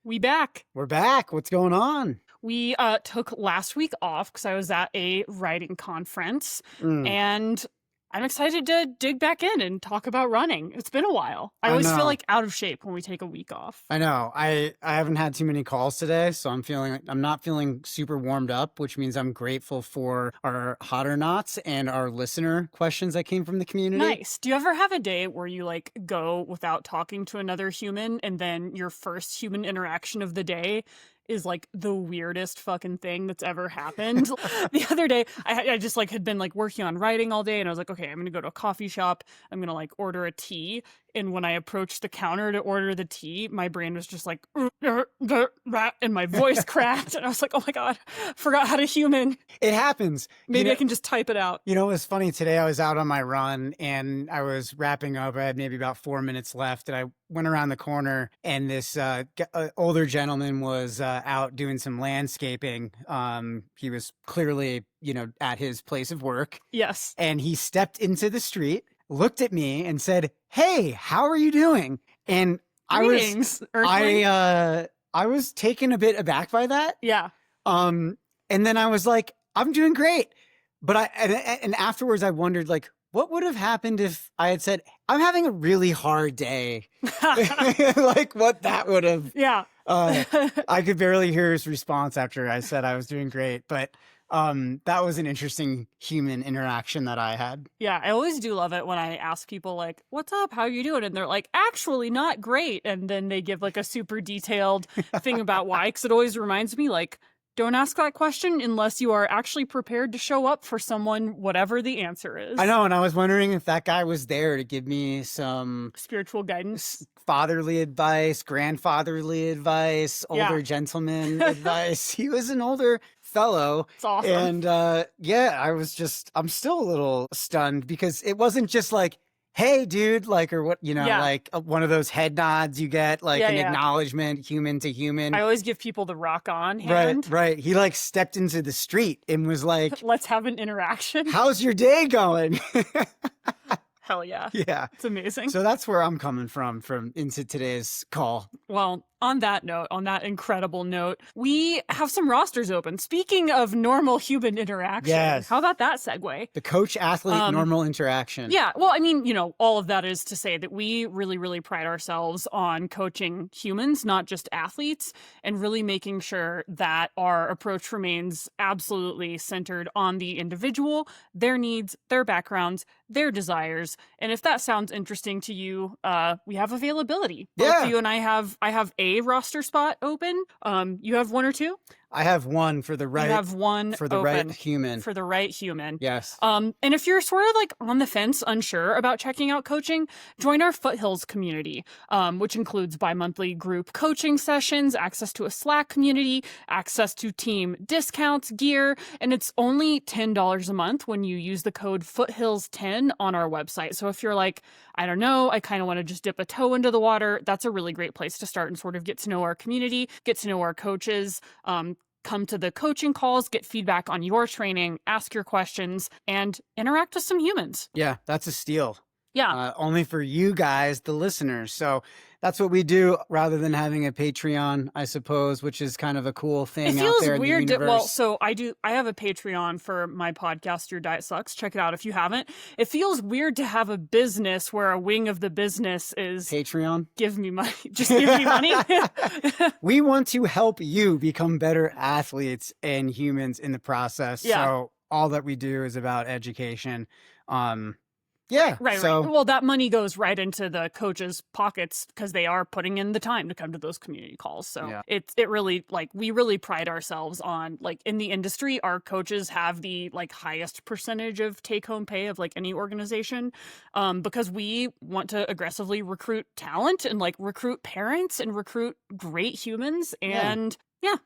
We back. We're back. What's going on? We took last week off because I was at a writing conference, Mm, and I'm excited to dig back in and talk about running. It's been a while. I I always feel know. like out of shape when we take a week off. I know. I haven't had too many calls today, so I'm not feeling super warmed up, which means I'm grateful for our hot or nots and our listener questions that came from the community. Nice. Do you ever have a day where you like go without talking to another human and then your first human interaction of the day is like the weirdest fucking thing that's ever happened? The other day, I just like had been like working on writing all day and I was like, okay, I'm gonna go to a coffee shop. I'm gonna like order a tea. And when I approached the counter to order the tea, my brain was just like, and my voice cracked. And I was like, oh my God, forgot how to human. It happens. Maybe I can just type it out. You know, it was funny. Today I was out on my run and I was wrapping up. I had maybe about 4 minutes left, and I went around the corner and this older gentleman was out doing some landscaping. He was clearly, at his place of work. Yes. And he stepped into the street, looked at me and said, "Hey, how are you doing?" And Greetings, Earthling. I was taken a bit aback by that. Yeah. And then I was like, "I'm doing great." But and afterwards I wondered, like, what would have happened if I had said, "I'm having a really hard day?" Like what that would have. Yeah. I could barely hear his response after I said I was doing great, but that was an interesting human interaction that I had. Yeah, I always do love it when I ask people like, "What's up? How you doing?" And they're like, "Actually, not great." And then they give like a super detailed thing about why, because it always reminds me like, don't ask that question unless you are actually prepared to show up for someone, whatever the answer is. I know, and I was wondering if that guy was there to give me some Spiritual guidance, fatherly advice, grandfatherly advice, older gentleman advice. He was an older fellow. It's awesome. And I'm still a little stunned because it wasn't just like, "Hey, dude," like, or what, like one of those head nods you get, like an acknowledgement, human to human. I always give people the rock on hand. Right. He like stepped into the street and was like, "Let's have an interaction." "How's your day going?" Hell yeah. Yeah. It's amazing. So that's where I'm coming from into today's call. Well, on that note, on that incredible note, we have some rosters open. Speaking of normal human interaction, Yes. How about that segue? The coach-athlete normal interaction. Yeah, well, I mean, all of that is to say that we really, really pride ourselves on coaching humans, not just athletes, and really making sure that our approach remains absolutely centered on the individual, their needs, their backgrounds, their desires. And if that sounds interesting to you, we have availability. Both you and I have a roster spot open. You have one or two? I have one for the right. You have one for the open right human. For the right human. Yes. And if you're sort of like on the fence, unsure about checking out coaching, join our Foothills community, which includes bi-monthly group coaching sessions, access to a Slack community, access to team discounts, gear, and it's only $10 a month when you use the code Foothills10 on our website. So if you're like, I don't know, I kind of want to just dip a toe into the water, that's a really great place to start and sort of get to know our community, get to know our coaches, come to the coaching calls, get feedback on your training, ask your questions, and interact with some humans. Yeah, that's a steal. Yeah. Only for you guys, the listeners. So that's what we do rather than having a Patreon, I suppose, which is kind of a cool thing out there in the universe. Well, so I have a Patreon for my podcast, Your Diet Sucks. Check it out if you haven't. It feels weird to have a business where a wing of the business is Patreon. Give me money. Just give me money. We want to help you become better athletes and humans in the process. Yeah. So all that we do is about education. Yeah. Right. Well, that money goes right into the coaches' pockets because they are putting in the time to come to those community calls. So it really, like, we really pride ourselves on, like, in the industry, our coaches have the like highest percentage of take-home pay of like any organization, because we want to aggressively recruit talent and like recruit parents and recruit great humans. And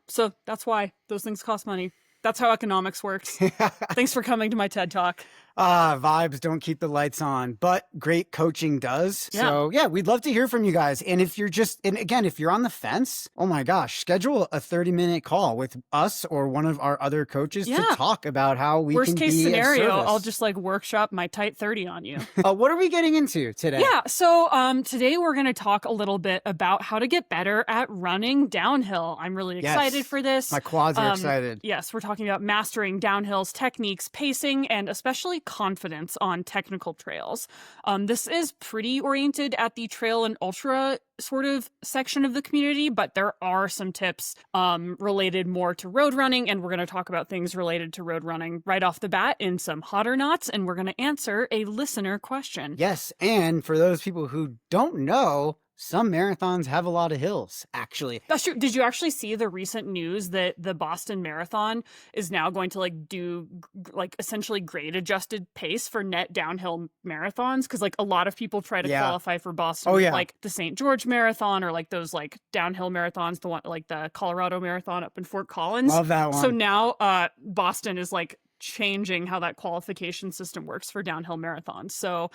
so that's why those things cost money. That's how economics works. Thanks for coming to my TED Talk. Vibes don't keep the lights on, but great coaching does. Yeah. So, yeah, we'd love to hear from you guys. And if you're and again, if you're on the fence, oh my gosh, schedule a 30-minute call with us or one of our other coaches to Yeah. talk about how we Worst can case be of scenario, I'll service. just like workshop my tight 30 on you. What are we getting into today? Yeah, so today we're going to talk a little bit about how to get better at running downhill. I'm really excited Yes. for this. My quads are excited. Yes, we're talking about mastering downhills, techniques, pacing, and especially confidence on technical trails. This is pretty oriented at the trail and ultra sort of section of the community, but there are some tips related more to road running, and we're going to talk about things related to road running right off the bat in some hot or nots, and we're going to answer a listener question. Yes, and for those people who don't know, some marathons have a lot of hills, actually. That's true. Did you actually see the recent news that the Boston Marathon is now going to like do like essentially grade adjusted pace for net downhill marathons? Because like a lot of people try to qualify for Boston with like the St. George Marathon or like those like downhill marathons, the one like the Colorado Marathon up in Fort Collins. Love that one. So now Boston is like changing how that qualification system works for downhill marathons. So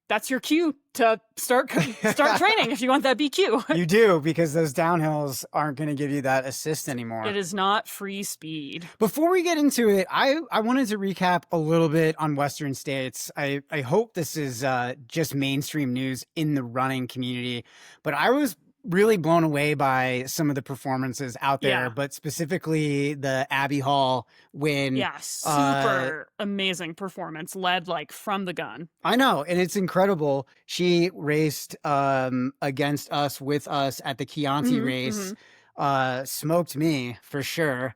that's your cue to start training if you want that BQ. You do, because those downhills aren't going to give you that assist anymore. It is not free speed. Before we get into it, I wanted to recap a little bit on Western States. I hope this is just mainstream news in the running community, but I was really blown away by some of the performances out there, but specifically the Abbey Hall win. Yeah, super amazing performance, led like from the gun. I know, and it's incredible. She raced against us, with us at the Chianti race. Smoked me for sure.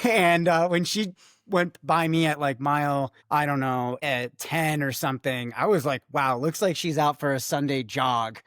And when she went by me at like mile, I don't know, at 10 or something, I was like, wow, looks like she's out for a Sunday jog.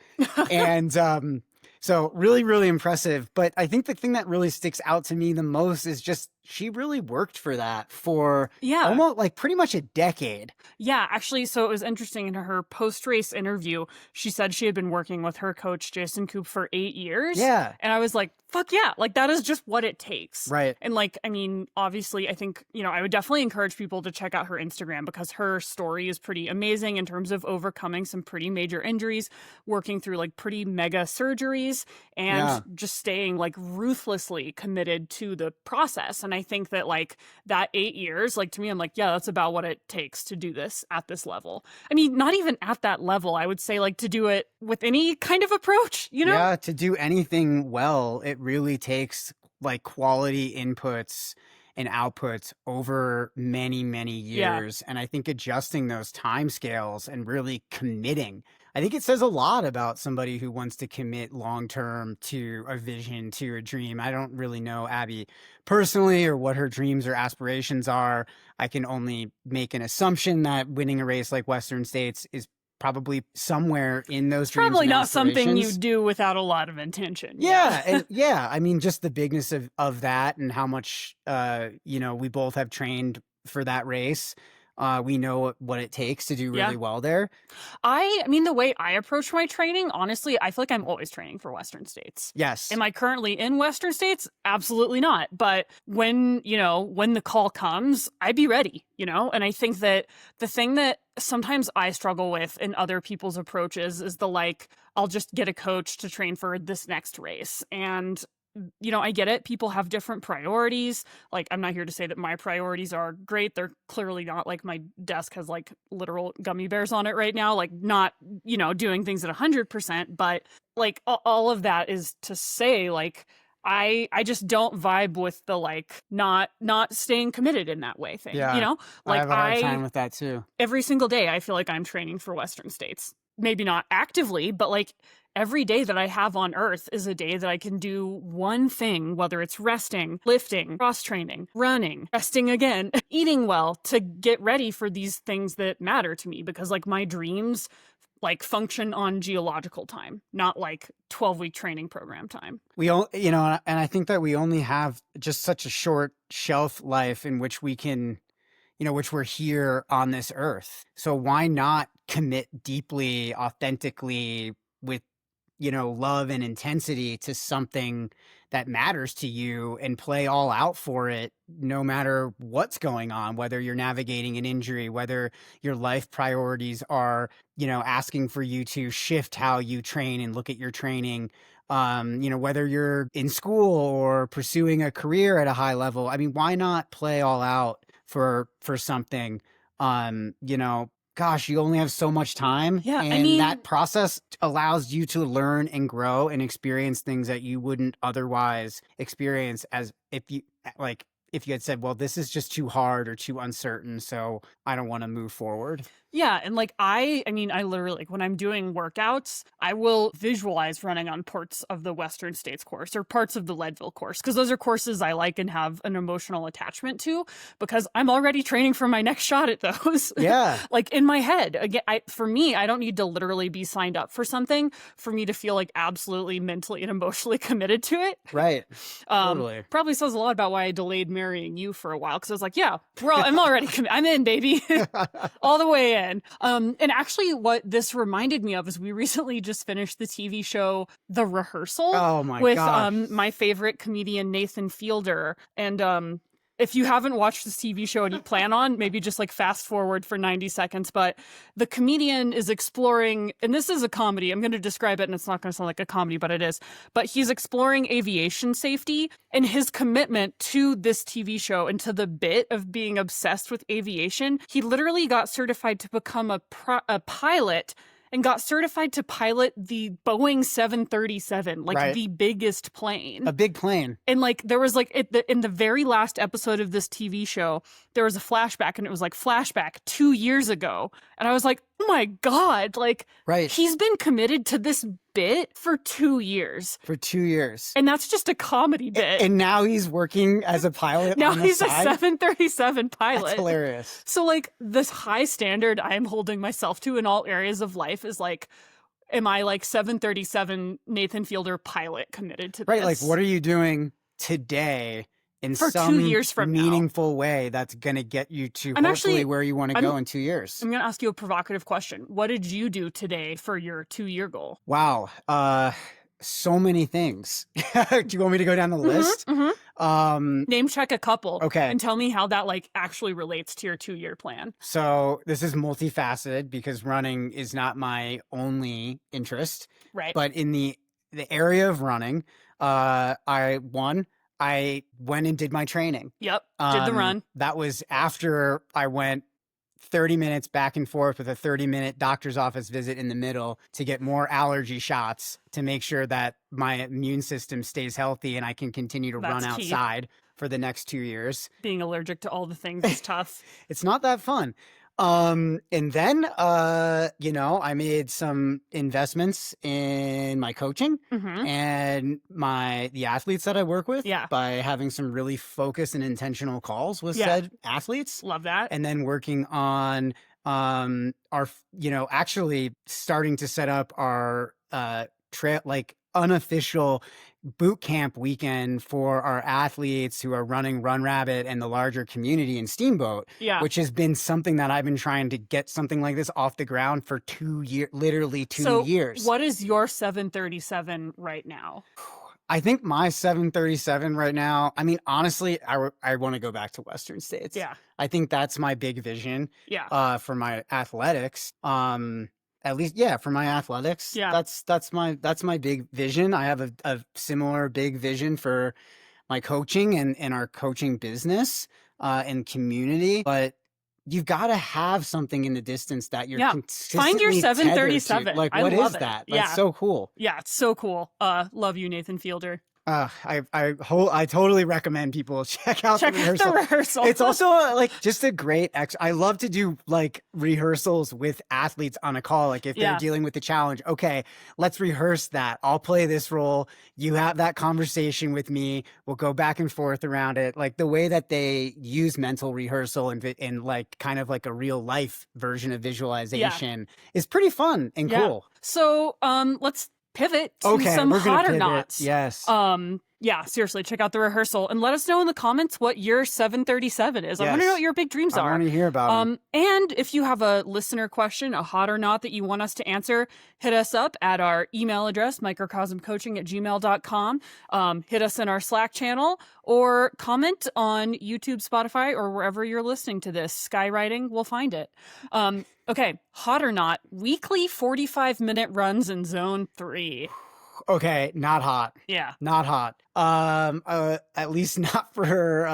And so really, really impressive. But I think the thing that really sticks out to me the most is just she really worked for that for almost like pretty much a decade. Yeah, actually, so it was interesting in her post-race interview, she said she had been working with her coach, Jason Koop, for 8 years. Yeah. And I was like, fuck yeah, like that is just what it takes. Right. And like, I mean, obviously, I think, you know, I would definitely encourage people to check out her Instagram because her story is pretty amazing in terms of overcoming some pretty major injuries, working through like pretty mega surgeries, and just staying like ruthlessly committed to the process. And I think that like that 8 years, like to me, I'm like, yeah, that's about what it takes to do this at this level. I mean, not even at that level, I would say like to do it with any kind of approach, you know? Yeah, to do anything well, it really takes like quality inputs and outputs over many, many years. And I think adjusting those time scales and really committing, I think it says a lot about somebody who wants to commit long-term to a vision, to a dream. I don't really know Abby personally or what her dreams or aspirations are. I can only make an assumption that winning a race like Western States is probably somewhere in those dreams. Probably not something you do without a lot of intention. Yeah. And I mean, just the bigness of that and how much, you know, we both have trained for that race. We know what it takes to do really well there. I mean, the way I approach my training, honestly, I feel like I'm always training for Western States. Yes. Am I currently in Western States? Absolutely not. But when, you know, when the call comes, I'd be ready, you know? And I think that the thing that sometimes I struggle with in other people's approaches is the like, I'll just get a coach to train for this next race. And you know, I get it. People have different priorities. Like, I'm not here to say that my priorities are great. They're clearly not. Like, my desk has like literal gummy bears on it right now. Like, not, you know, doing things at 100%. But like, all of that is to say, like, I just don't vibe with the like not staying committed in that way thing. Yeah, you know, like I have a hard time with that too. Every single day, I feel like I'm training for Western States. Maybe not actively, but like every day that I have on earth is a day that I can do one thing, whether it's resting, lifting, cross training, running, resting again, eating well, to get ready for these things that matter to me, because like my dreams like function on geological time, not like 12-week training program time. We all, you know, and I think that we only have just such a short shelf life in which we can, you know, which we're here on this earth. So why not commit deeply, authentically, with love and intensity to something that matters to you and play all out for it, no matter what's going on, whether you're navigating an injury, whether your life priorities are, asking for you to shift how you train and look at your training, whether you're in school or pursuing a career at a high level. I mean, why not play all out for something? Gosh, you only have so much time. Yeah, And that process allows you to learn and grow and experience things that you wouldn't otherwise experience as if you had said, well, this is just too hard or too uncertain, so I don't want to move forward. Yeah, and I literally, like, when I'm doing workouts, I will visualize running on parts of the Western States course or parts of the Leadville course, because those are courses I like and have an emotional attachment to, because I'm already training for my next shot at those. Yeah. Like, in my head. Again, for me, I don't need to literally be signed up for something for me to feel like absolutely mentally and emotionally committed to it. Right. Totally. Probably says a lot about why I delayed marrying you for a while, because I was like, yeah, I'm already committed. I'm in, baby. All the way in. And actually what this reminded me of is we recently just finished the TV show The Rehearsal. Oh my with gosh. My favorite comedian Nathan Fielder. And if you haven't watched this TV show and you plan on, maybe just like fast forward for 90 seconds. But the comedian is exploring, and this is a comedy. I'm going to describe it and it's not going to sound like a comedy, but it is. But he's exploring aviation safety, and his commitment to this TV show and to the bit of being obsessed with aviation. He literally got certified to become a pilot, and got certified to pilot the Boeing 737, like Right. the biggest plane. A big plane. And like there was like in the very last episode of this TV show, there was a flashback, and it was like flashback 2 years ago. And I was like, oh my God, like Right. he's been committed to this bit for 2 years. For 2 years. And that's just a comedy bit. And now he's working as a pilot. Now on the he's side? a 737 pilot. That's hilarious. So like this high standard I'm holding myself to in all areas of life is like, am I like 737 Nathan Fielder pilot committed to Right. this? Like, what are you doing today in For 2 some years from now? meaningful way that's going to get you to I'm hopefully actually- where you want to go in 2 years? I'm going to ask you a provocative question. What did you do today for your 2-year goal? Wow. So many things. Do you want me to go down the list? Name check a couple. Okay. And tell me how that like actually relates to your 2-year plan. So this is multifaceted because running is not my only interest. Right. But in the area of running, I went and did my training. Yep. Did the run. That was after I went 30 minutes back and forth with a 30-minute doctor's office visit in the middle to get more allergy shots to make sure that my immune system stays healthy and I can continue to run That's key. outside for the next 2 years. Being allergic to all the things is tough. It's not that fun. And then, I made some investments in my coaching and the athletes that I work with by having some really focused and intentional calls with said athletes. Love that. And then working on, actually starting to set up our, unofficial boot camp weekend for our athletes who are running Run Rabbit and the larger community in Steamboat, which has been something that I've been trying to get something like this off the ground for 2 years, literally 2 years. What is your 737 right now? I think my 737 right now, I mean, honestly, I want to go back to Western States. Yeah. I think that's my big vision for my athletics. At least, for my athletics. Yeah. That's my big vision. I have a similar big vision for my coaching and our coaching business and community. But you've got to have something in the distance that you're consistently Find your 737. tethered to. Like, I what love is it. that? Yeah. That's so cool. Yeah, it's so cool. Love you, Nathan Fielder. I totally recommend people check out Check the out rehearsal. the rehearsal. It's also just a great I love to do rehearsals with athletes on a call. Like if they're dealing with the challenge, okay, let's rehearse that. I'll play this role. You have that conversation with me. We'll go back and forth around it. Like the way that they use mental rehearsal and like kind of like a real life version of visualization is pretty fun and cool. So let's pivot to Okay, some we're gonna hot or pivot. nots. Yes. Yeah, seriously, check out the rehearsal and let us know in the comments what your 737 is. I want to know Yes. what your big dreams I are. want to hear about them. And if you have a listener question, a hot or not, that you want us to answer, hit us up at our email address, microcosmcoaching@gmail.com. Hit us in our Slack channel or comment on YouTube, Spotify, or wherever you're listening to this. Skywriting, we'll find it. Okay, hot or not, weekly 45-minute runs in zone 3. Okay, not hot. Yeah. Not hot. At least not for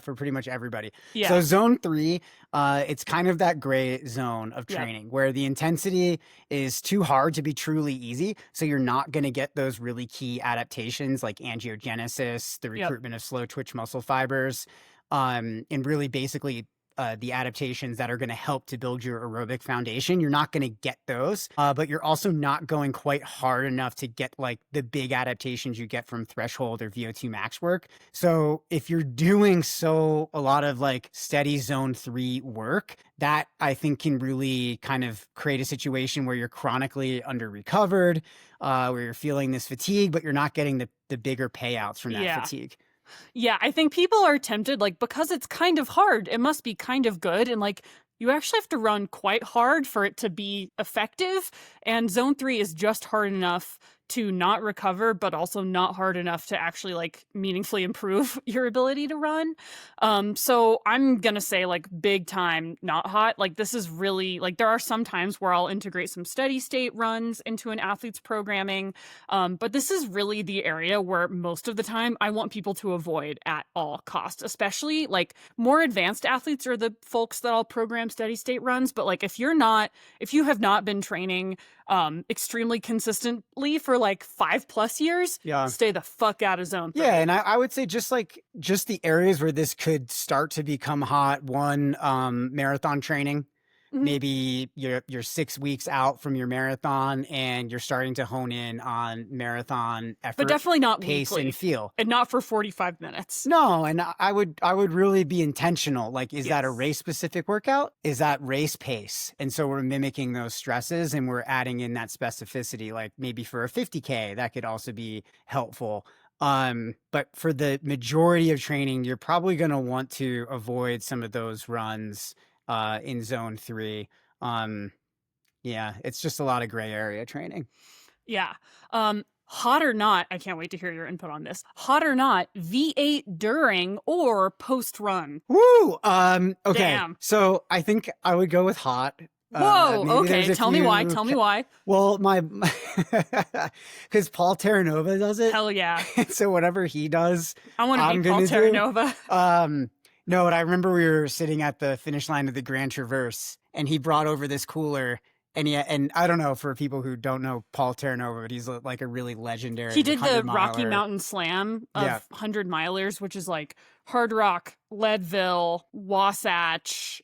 for pretty much everybody. Yeah. So zone 3, it's kind of that gray zone of Yeah. training where the intensity is too hard to be truly easy. So you're not going to get those really key adaptations like angiogenesis, the Yep. recruitment of slow twitch muscle fibers, and really basically the adaptations that are going to help to build your aerobic foundation. You're not going to get those, but you're also not going quite hard enough to get like the big adaptations you get from threshold or VO2 max work. So if you're doing a lot of like steady zone 3 work, that I think can really kind of create a situation where you're chronically under recovered, where you're feeling this fatigue, but you're not getting the bigger payouts from that fatigue. Yeah, I think people are tempted, like, because it's kind of hard, it must be kind of good. And like, you actually have to run quite hard for it to be effective. And zone 3 is just hard enough to not recover, but also not hard enough to actually like meaningfully improve your ability to run. So I'm gonna say like big time not hot. Like this is really like there are some times where I'll integrate some steady state runs into an athlete's programming. But this is really the area where most of the time I want people to avoid at all costs, especially like more advanced athletes are the folks that I'll program steady state runs. But like if you have not been training extremely consistently for like 5+ years, stay the fuck out of zone 3. Yeah, and I would say just the areas where this could start to become hot. One, marathon training. Mm-hmm. Maybe you're 6 weeks out from your marathon and you're starting to hone in on marathon effort, but definitely not pace weekly. And feel, and not for 45 minutes. No, and I would really be intentional. Like, is that a race specific workout? Is that race pace? And so we're mimicking those stresses and we're adding in that specificity. Like maybe for a 50K, that could also be helpful. But for the majority of training, you're probably going to want to avoid some of those runs in zone 3. Yeah, it's just a lot of gray area training. Yeah. Hot or not, I can't wait to hear your input on this. Hot or not, V8 during or post run? Woo! Okay. Damn. So I think I would go with hot. Whoa, okay. Tell me why. Tell me why. Well, because Paul Terranova does it. Hell yeah. So whatever he does, I want to be Paul Terranova. No, but I remember we were sitting at the finish line of the Grand Traverse and he brought over this cooler. And I don't know, for people who don't know Paul Terranova, but he's like a really legendary. He did the Rocky Mountain Slam of 100 milers, which is like Hard Rock, Leadville, Wasatch.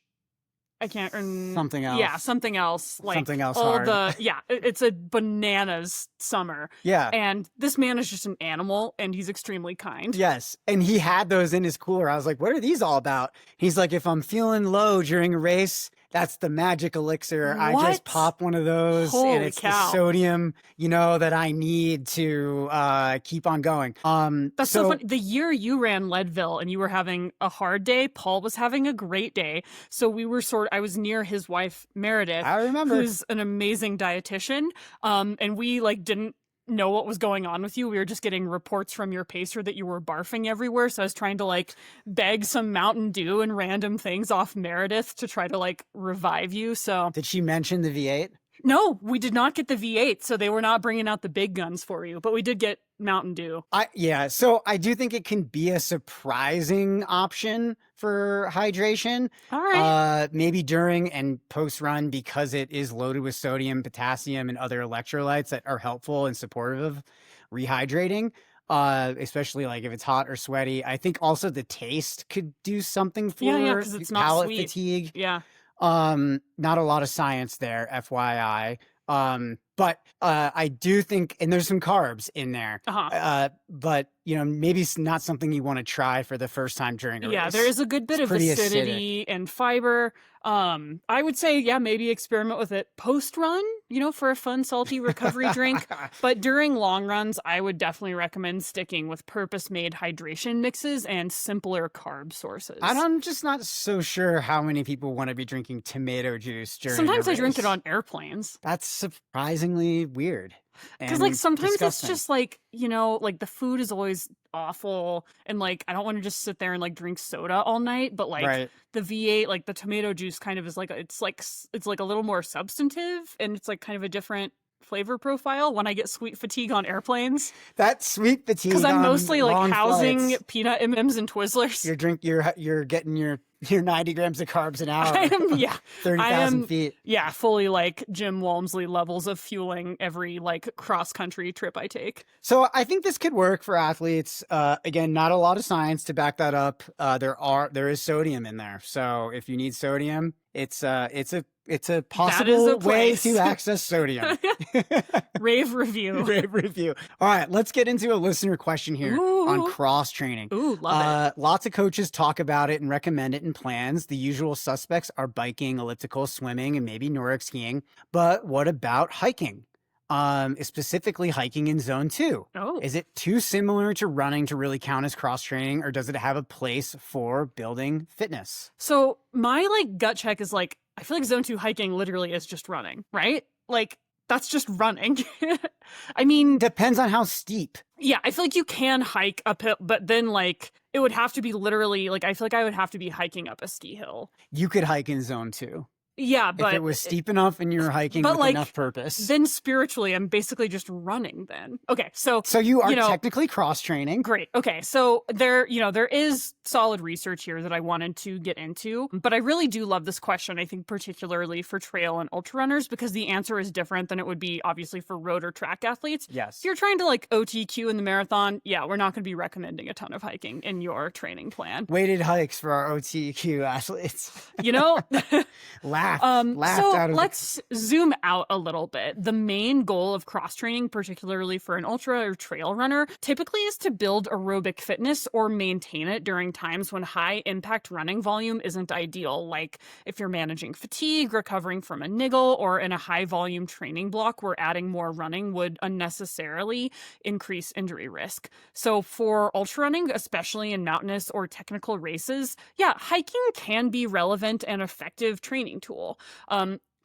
I can't something else. Yeah, something else. Like something else all hard. It's a bananas summer. Yeah. And this man is just an animal and he's extremely kind. Yes. And he had those in his cooler. I was like, what are these all about? He's like, if I'm feeling low during a race, that's the magic elixir. What? I just pop one of those. Holy and it's cow. the sodium, that I need to keep on going. That's so funny. The year you ran Leadville and you were having a hard day, Paul was having a great day. So we were I was near his wife, Meredith. I remember. Who's an amazing dietitian. And we didn't know what was going on with you. We were just getting reports from your pacer that you were barfing everywhere. So I was trying to beg some Mountain Dew and random things off Meredith to try to revive you. So did she mention the V8? No, we did not get the V8, so they were not bringing out the big guns for you, but we did get Mountain Dew. So I do think it can be a surprising option for hydration. All right. Maybe during and post run, because it is loaded with sodium, potassium, and other electrolytes that are helpful and supportive of rehydrating. Especially if it's hot or sweaty. I think also the taste could do something for because it's not palate sweet. fatigue. Yeah. Not a lot of science there, FYI. But I do think, and there's some carbs in there. But maybe it's not something you want to try for the first time during a race. Yeah, there is a good bit of acidity and fiber. I would say, maybe experiment with it post run. for a fun, salty recovery drink. But during long runs, I would definitely recommend sticking with purpose-made hydration mixes and simpler carb sources. I'm just not so sure how many people want to be drinking tomato juice during Sometimes a I drink it race. on airplanes. That's surprisingly weird. Because sometimes disgusting. It's just the food is always awful, and I don't want to just sit there and drink soda all night. But right. The V8, the tomato juice kind of is it's a little more substantive, and it's kind of a different flavor profile when I get sweet fatigue on airplanes. That sweet fatigue, because I'm mostly housing flights. Peanut M&Ms and Twizzlers. You're getting your 90 grams of carbs an hour. I am 30,000 feet. Yeah, fully Jim Walmsley levels of fueling every cross country trip I take. So I think this could work for athletes. Again, not a lot of science to back that up. There is sodium in there, so if you need sodium, it's a possible way to access sodium. Rave review. Rave review. All right, let's get into a listener question here on cross training. Ooh, love it. Lots of coaches talk about it and recommend it in plans. The usual suspects are biking, elliptical, swimming, and maybe Nordic skiing. But what about hiking? Specifically hiking in zone 2. Oh. Is it too similar to running to really count as cross training, or does it have a place for building fitness? So my gut check is I feel like zone 2 hiking literally is just running, right? That's just running. I mean, depends on how steep. Yeah, I feel like you can hike uphill, but then it would have to be literally I feel like I would have to be hiking up a ski hill. You could hike in zone 2. Yeah, but if it was steep enough and you're hiking with enough purpose, then spiritually I'm basically just running then. Okay, so you are technically cross training. Great. Okay, so there is solid research here that I wanted to get into, but I really do love this question. I think particularly for trail and ultra runners, because the answer is different than it would be obviously for road or track athletes. Yes. If you're trying to OTQ in the marathon, yeah, we're not going to be recommending a ton of hiking in your training plan. Weighted hikes for our OTQ athletes. Let's zoom out a little bit. The main goal of cross training, particularly for an ultra or trail runner, typically is to build aerobic fitness or maintain it during times when high impact running volume isn't ideal, like if you're managing fatigue, recovering from a niggle, or in a high volume training block where adding more running would unnecessarily increase injury risk. So for ultra running, especially in mountainous or technical races, yeah, hiking can be relevant and effective training tool.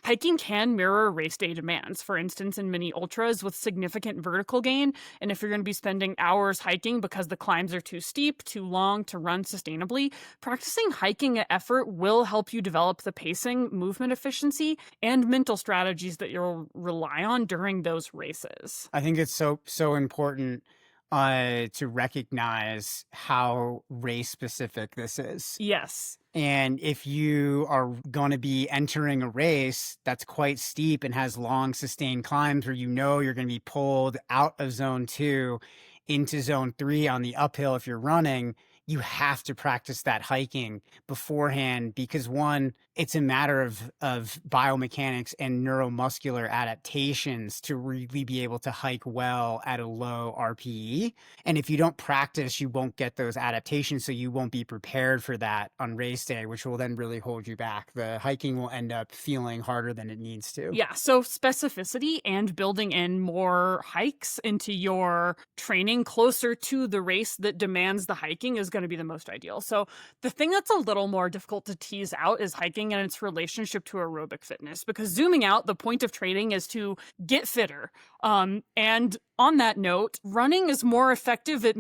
Hiking can mirror race day demands, for instance, in many ultras with significant vertical gain. And if you're going to be spending hours hiking because the climbs are too steep, too long to run sustainably, practicing hiking at effort will help you develop the pacing, movement efficiency, and mental strategies that you'll rely on during those races. I think it's so important to recognize how race specific this is. Yes. And if you are going to be entering a race that's quite steep and has long sustained climbs where you're going to be pulled out of zone 2 into zone 3 on the uphill if you're running, you have to practice that hiking beforehand, because one, it's a matter of biomechanics and neuromuscular adaptations to really be able to hike well at a low RPE. And if you don't practice, you won't get those adaptations, so you won't be prepared for that on race day, which will then really hold you back. The hiking will end up feeling harder than it needs to. Yeah, so specificity and building in more hikes into your training closer to the race that demands the hiking is going to be the most ideal. So the thing that's a little more difficult to tease out is hiking and its relationship to aerobic fitness, because zooming out, the point of training is to get fitter. And on that note, running is more effective at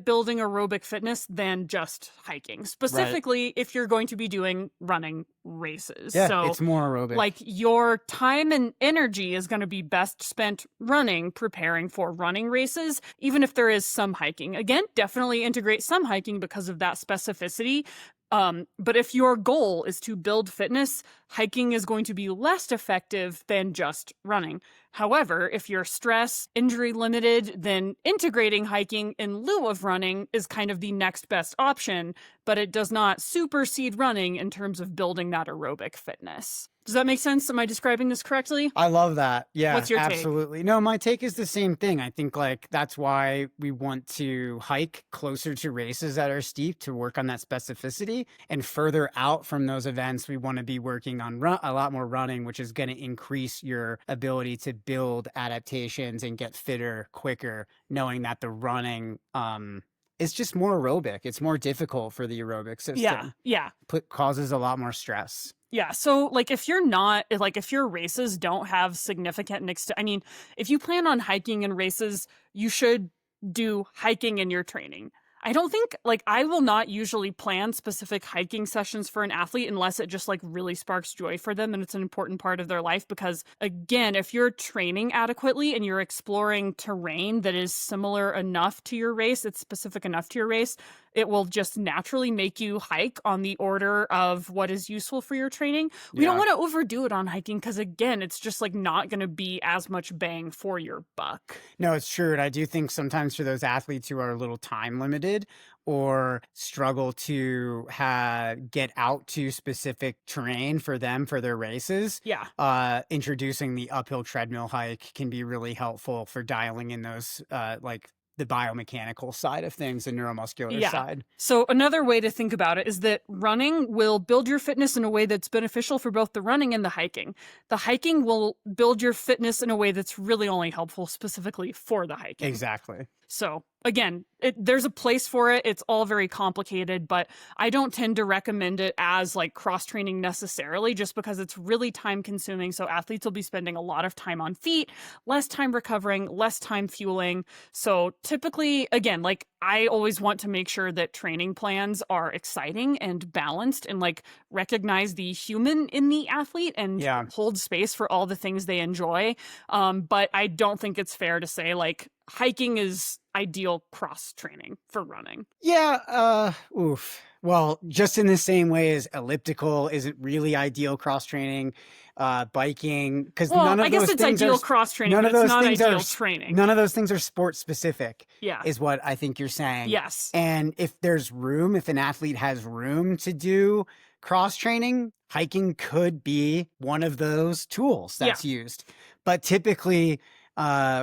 building aerobic fitness than just hiking, specifically if you're going to be doing running races. Yeah, so it's more aerobic. Your time and energy is going to be best spent running, preparing for running races, even if there is some hiking. Again, definitely integrate some hiking because of that specificity. But if your goal is to build fitness, hiking is going to be less effective than just running. However, if you're stress, injury limited, then integrating hiking in lieu of running is kind of the next best option, but it does not supersede running in terms of building that aerobic fitness. Does that make sense? Am I describing this correctly? I love that. Yeah, What's your take? absolutely. No, my take is the same thing. I think like that's why we want to hike closer to races that are steep to work on that specificity, and further out from those events, we want to be working on a lot more running, which is going to increase your ability to build adaptations and get fitter quicker, knowing that the running it's just more aerobic. It's more difficult for the aerobic system. Yeah. Causes a lot more stress. Yeah. So like if your races don't have significant I mean, if you plan on hiking in races, you should do hiking in your training. I don't think I will not usually plan specific hiking sessions for an athlete unless it just really sparks joy for them and it's an important part of their life, because again, if you're training adequately and you're exploring terrain that is similar enough to your race, it's specific enough to your race, it will just naturally make you hike on the order of what is useful for your training. We don't want to overdo it on hiking because again, it's just not going to be as much bang for your buck. No, it's true. And I do think sometimes for those athletes who are a little time limited or struggle to get out to specific terrain for them for their races, introducing the uphill treadmill hike can be really helpful for dialing in those the biomechanical side of things, the neuromuscular side. So another way to think about it is that running will build your fitness in a way that's beneficial for both the running and the hiking. The hiking will build your fitness in a way that's really only helpful specifically for the hiking. Exactly. So again, there's a place for it. It's all very complicated, but I don't tend to recommend it as cross training necessarily, just because it's really time consuming. So athletes will be spending a lot of time on feet, less time recovering, less time fueling. So typically, again, I always want to make sure that training plans are exciting and balanced and recognize the human in the athlete and hold space for all the things they enjoy. But I don't think it's fair to say hiking is ideal cross training for running. Well, just in the same way as elliptical isn't really ideal cross training, biking, because none of I guess those it's things ideal are cross training, none but of those it's not things ideal are training. None of those things are sport specific. Yeah, is what I think you're saying. Yes, and if there's room, if an athlete has room to do cross training, hiking could be one of those tools that's used. But typically,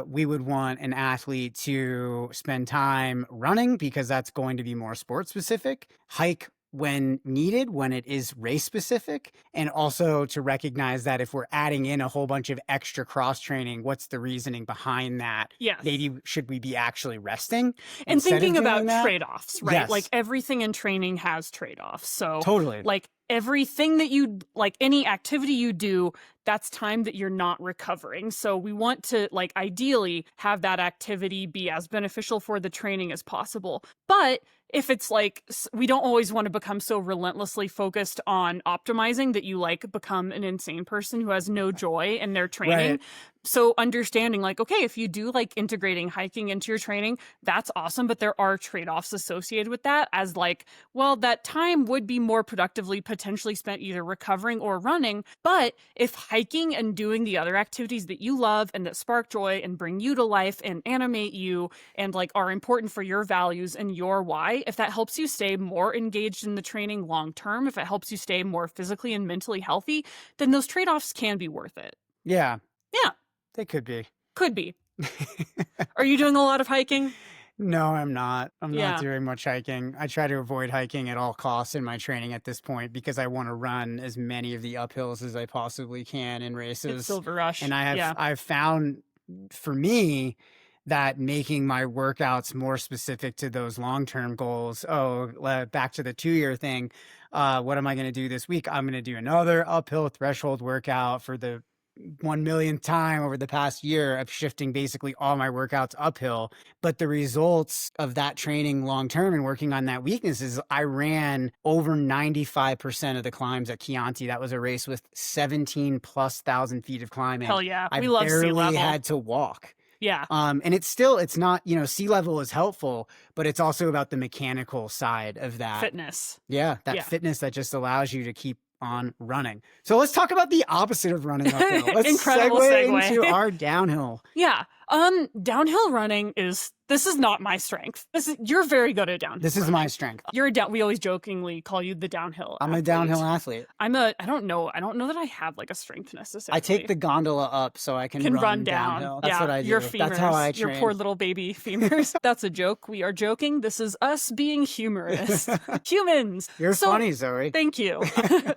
we would want an athlete to spend time running because that's going to be more sport specific, hike when needed, when it is race specific, and also to recognize that if we're adding in a whole bunch of extra cross training, what's the reasoning behind that? Yes. Maybe should we be actually resting? And thinking about trade-offs, right? Yes. Everything in training has trade-offs. So totally. Everything that you any activity you do, that's time that you're not recovering. So we want to ideally have that activity be as beneficial for the training as possible. But if it's we don't always want to become so relentlessly focused on optimizing that you become an insane person who has no joy in their training. Right. So understanding okay, if you do integrating hiking into your training, that's awesome, but there are trade-offs associated with that, as that time would be more productively potentially spent either recovering or running. But if hiking and doing the other activities that you love and that spark joy and bring you to life and animate you and are important for your values and your why, if that helps you stay more engaged in the training long term, if it helps you stay more physically and mentally healthy, then those trade-offs can be worth it. Yeah. Yeah. They could be. Could be. Are you doing a lot of hiking? No, I'm not. I'm not doing much hiking. I try to avoid hiking at all costs in my training at this point because I want to run as many of the uphills as I possibly can in races. It's Silver Rush. And I've found for me that making my workouts more specific to those long-term goals. Back to the 2-year thing. What am I going to do this week? I'm going to do another uphill threshold workout for the 1 millionth time over the past year of shifting basically all my workouts uphill. But the results of that training long-term and working on that weakness is I ran over 95% of the climbs at Chianti. That was a race with 17,000+ feet of climbing. Hell yeah. I We love sea level. barely had to walk. Yeah. And it's not, sea level is helpful, but it's also about the mechanical side of that. Fitness. Yeah. Fitness that just allows you to keep on running. So let's talk about the opposite of running uphill. Let's Incredible segue into our downhill. Yeah. Downhill running this is not my strength. You're very good at downhill. This is running. my strength. We always jokingly call you the downhill I'm athlete. a downhill athlete. I don't know that I have like a strength necessarily. I take the gondola up so I can run down. Downhill. That's what I do. Your femurs, that's how I train. Your poor little baby femurs. That's a joke. We are joking. This is us being humorous. Humans. You're funny, Zoe. Thank you.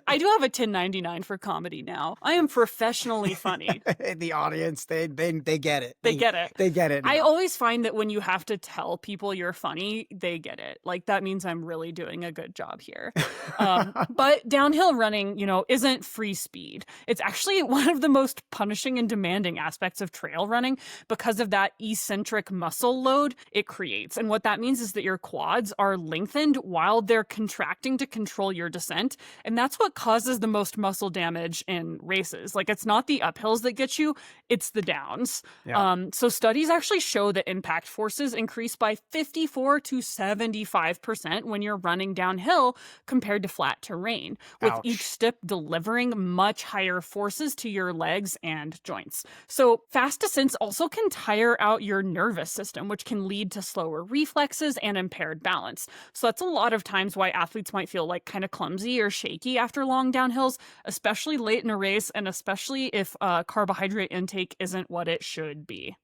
I do have a 1099 for comedy now. I am professionally funny. The audience, they get it. They get it. They get it. Now. I always find that when you have to tell people you're funny, they get it. Like, that means I'm really doing a good job here. But downhill running, isn't free speed. It's actually one of the most punishing and demanding aspects of trail running because of that eccentric muscle load it creates. And what that means is that your quads are lengthened while they're contracting to control your descent. And that's what causes the most muscle damage in races. Like, it's not the uphills that get you, it's the downs. Yeah. So studies actually show that impact forces increase by 54 to 75% when you're running downhill compared to flat terrain, with each step delivering much higher forces to your legs and joints. So fast descents also can tire out your nervous system, which can lead to slower reflexes and impaired balance. So that's a lot of times why athletes might feel like kind of clumsy or shaky after long downhills, especially late in a race, and especially if carbohydrate intake isn't what it should be.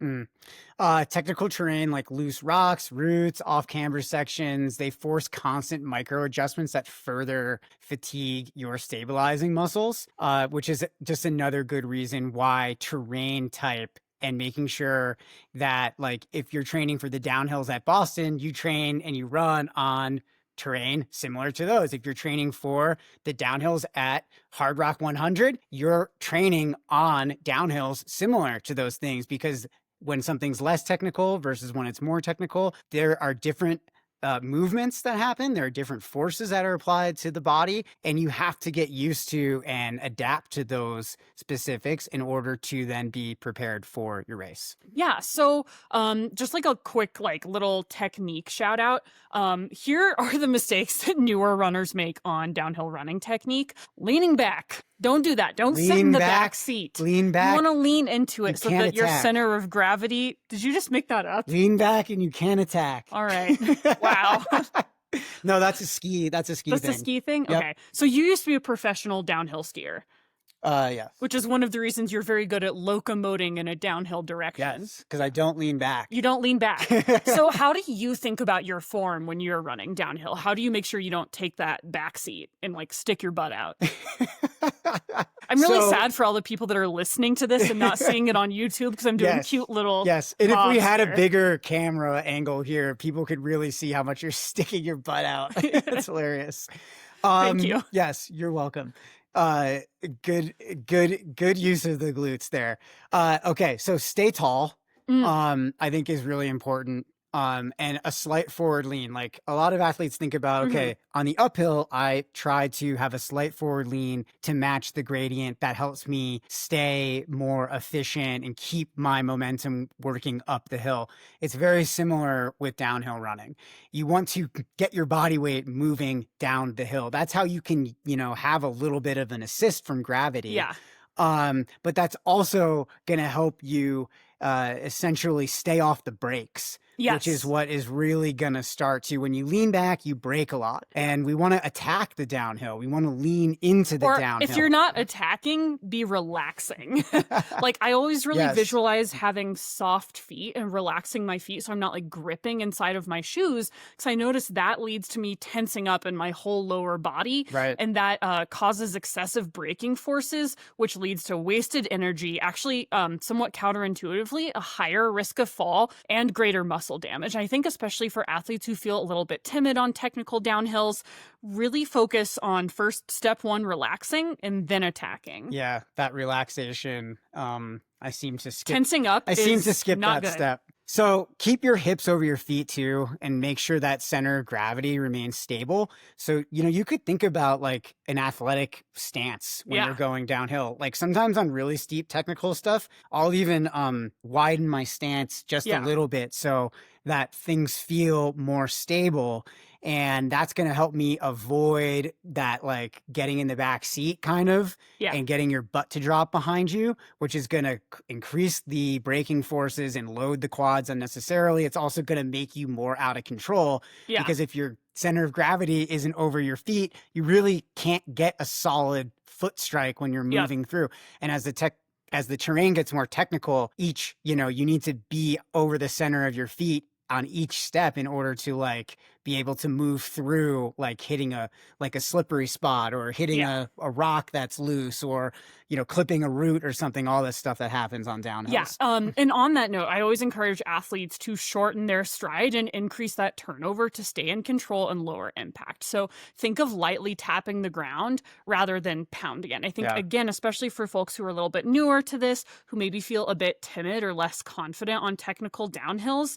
Technical terrain like loose rocks, roots, off-camber sections, they force constant micro adjustments that further fatigue your stabilizing muscles, which is just another good reason why terrain type and making sure that, like, if you're training for the downhills at Boston, you train and you run on terrain similar to those. If you're training for the downhills at Hard Rock 100, you're training on downhills similar to those things, because when something's less technical versus when it's more technical, there are different movements that happen. There are different forces that are applied to the body, and you have to get used to and adapt to those specifics in order to then be prepared for your race. Yeah. So just like a quick little technique shout out. Here are the mistakes that newer runners make on downhill running technique. Leaning back. Don't do that. Don't sit in the back seat. Lean back. You want to lean into it so that your attack. Center of gravity. Did you just make that up? Lean back and you can't attack. All right. Wow. No, that's a ski. That's a ski thing. That's a ski thing? Yep. Okay. So you used to be a professional downhill skier. Yes. Which is one of the reasons you're very good at locomoting in a downhill direction. Yes, because I don't lean back. You don't lean back. So how do you think about your form when you're running downhill? How do you make sure you don't take that back seat and stick your butt out? I'm really sad for all the people that are listening to this and not seeing it on YouTube, because I'm doing cute little Yes, and if we had here. a bigger camera angle here, people could really see how much you're sticking your butt out. It's hilarious. Thank you. Yes, you're welcome. Good use of the glutes there. Okay, so stay tall. I think is really important. And a slight forward lean. Like, a lot of athletes think about, okay, on the uphill, I try to have a slight forward lean to match the gradient. That helps me stay more efficient and keep my momentum working up the hill. It's very similar with downhill running. You want to get your body weight moving down the hill. That's how you can, have a little bit of an assist from gravity. Yeah. But that's also going to help you essentially stay off the brakes. Yes. Which is what is really going to start to, when you lean back, you brake a lot. And we want to attack the downhill. We want to lean into the downhill. If you're not attacking, be relaxing. I always really visualize having soft feet and relaxing my feet so I'm not gripping inside of my shoes, because I notice that leads to me tensing up in my whole lower body. Right. And that causes excessive braking forces, which leads to wasted energy, actually somewhat counterintuitively, a higher risk of fall and greater muscle damage. I think especially for athletes who feel a little bit timid on technical downhills, really focus on first step one, relaxing, and then attacking. Yeah, that relaxation. I seem to skip. Tensing up. I seem to skip not that good. step. So keep your hips over your feet too, and make sure that center of gravity remains stable. So, you could think about an athletic stance when you're going downhill. Sometimes on really steep technical stuff, I'll even widen my stance just a little bit so that things feel more stable. And that's going to help me avoid that, like getting in the back seat kind of, Yeah. and getting your butt to drop behind you, which is going to increase the braking forces and load the quads unnecessarily. It's also going to make you more out of control, Yeah. because if your center of gravity isn't over your feet, you really can't get a solid foot strike when you're Yep. moving through. And as the terrain gets more technical, you need to be over the center of your feet on each step in order to like be able to move through, like hitting a slippery spot, or hitting Yeah. a rock that's loose, or clipping a root or something, all this stuff that happens on Yeah. downhills. And on that note, I always encourage athletes to shorten their stride and increase that turnover to stay in control and lower impact. So think of lightly tapping the ground rather than pounding it. I think, Yeah. again, especially for folks who are a little bit newer to this, who maybe feel a bit timid or less confident on technical downhills,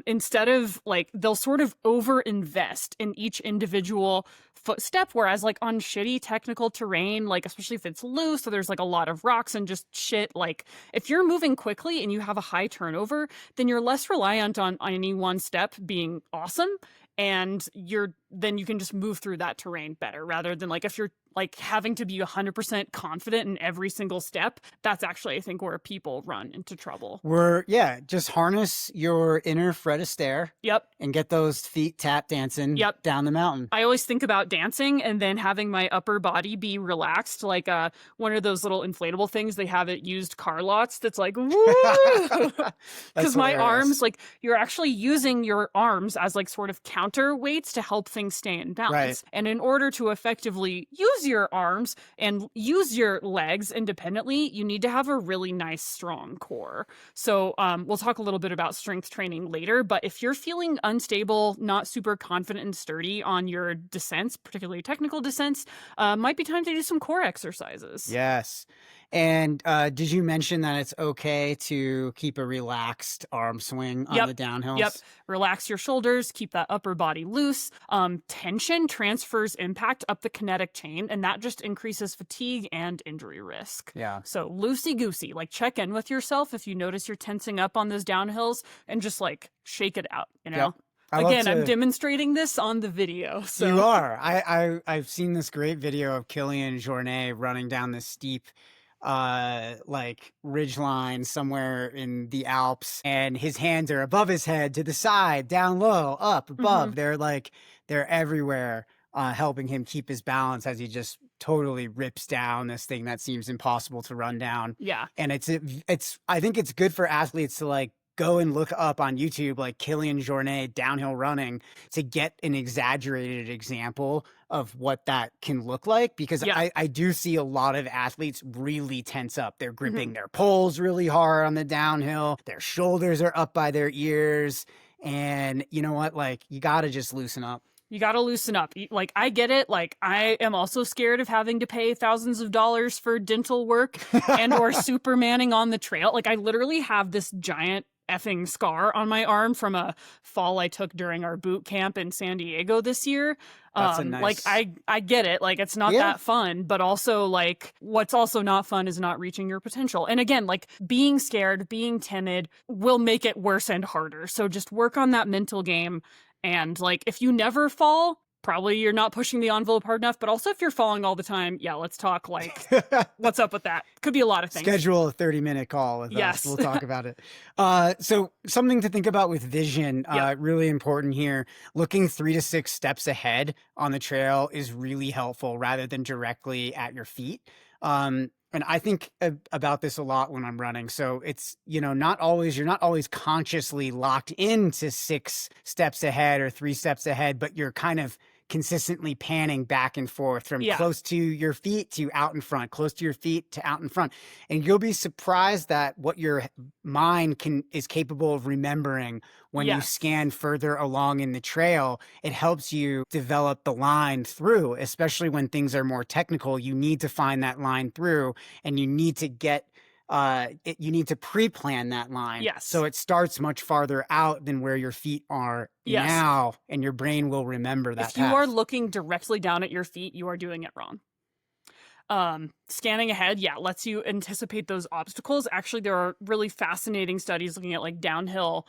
instead of like, they'll sort of over invest in each individual footstep, whereas like on shitty technical terrain, like especially if it's loose, so there's like a lot of rocks and just shit, like if you're moving quickly and you have a high turnover, then you're less reliant on any one step being awesome, and then you can just move through that terrain better, rather than like if you're like having to be 100% confident in every single step. That's actually, I think, where people run into trouble. Just harness your inner Fred Astaire. Yep. And get those feet tap dancing. Yep. Down the mountain. I always think about dancing and then having my upper body be relaxed, like one of those little inflatable things they have at used car lots that's like, woo! Because my arms, like, you're actually using your arms as like sort of counterweights to help things stay in balance. Right. And in order to effectively use your arms and use your legs independently, you need to have a really nice, strong core. So we'll talk a little bit about strength training later, but if you're feeling unstable, not super confident and sturdy on your descents, particularly technical descents, might be time to do some core exercises. Yes. And did you mention that it's okay to keep a relaxed arm swing on the downhills? Yep. Relax your shoulders, keep that upper body loose. Tension transfers impact up the kinetic chain, and that just increases fatigue and injury risk. Yeah. So loosey-goosey, like check in with yourself if you notice you're tensing up on those downhills, and just like shake it out, you know? Yep. Again, I'm demonstrating this on the video. So. You are. I've seen this great video of Kilian Jornet running down this steep like ridge line somewhere in the Alps, and his hands are above his head, to the side, down low, up, above. They're everywhere, helping him keep his balance as he just totally rips down this thing that seems impossible to run down. Yeah. And I think it's good for athletes to like go and look up on YouTube, like Kilian Jornet downhill running, to get an exaggerated example of what that can look like, because I do see a lot of athletes really tense up. They're gripping their poles really hard on the downhill. Their shoulders are up by their ears. And you know what? Like, you got to just loosen up. You got to loosen up. Like, I get it. Like, I am also scared of having to pay thousands of dollars for dental work and or supermanning on the trail. Like, I literally have this giant effing scar on my arm from a fall I took during our boot camp in San Diego this year. That's a nice... Like, I get it. Like, it's not that fun, but also like what's also not fun is not reaching your potential. And again, like being scared, being timid will make it worse and harder. So just work on that mental game. And like, if you never fall, probably you're not pushing the envelope hard enough. But also if you're falling all the time, let's talk like what's up with that. Could be a lot of things. Schedule a 30-minute call with us. We'll talk about it. So something to think about with vision, really important here. Looking 3 to 6 steps ahead on the trail is really helpful, rather than directly at your feet. And I think about this a lot when I'm running. So it's, you're not always consciously locked into 6 steps ahead or 3 steps ahead, but you're kind of consistently panning back and forth from close to your feet to out in front, close to your feet to out in front. And you'll be surprised at what your mind is capable of remembering when you scan further along in the trail. It helps you develop the line through, especially when things are more technical. You need to find that line through, and you need to you need to pre-plan that line. Yes. So it starts much farther out than where your feet are now, and your brain will remember that If you are looking directly down at your feet, you are doing it wrong. Scanning ahead, lets you anticipate those obstacles. Actually, there are really fascinating studies looking at like downhill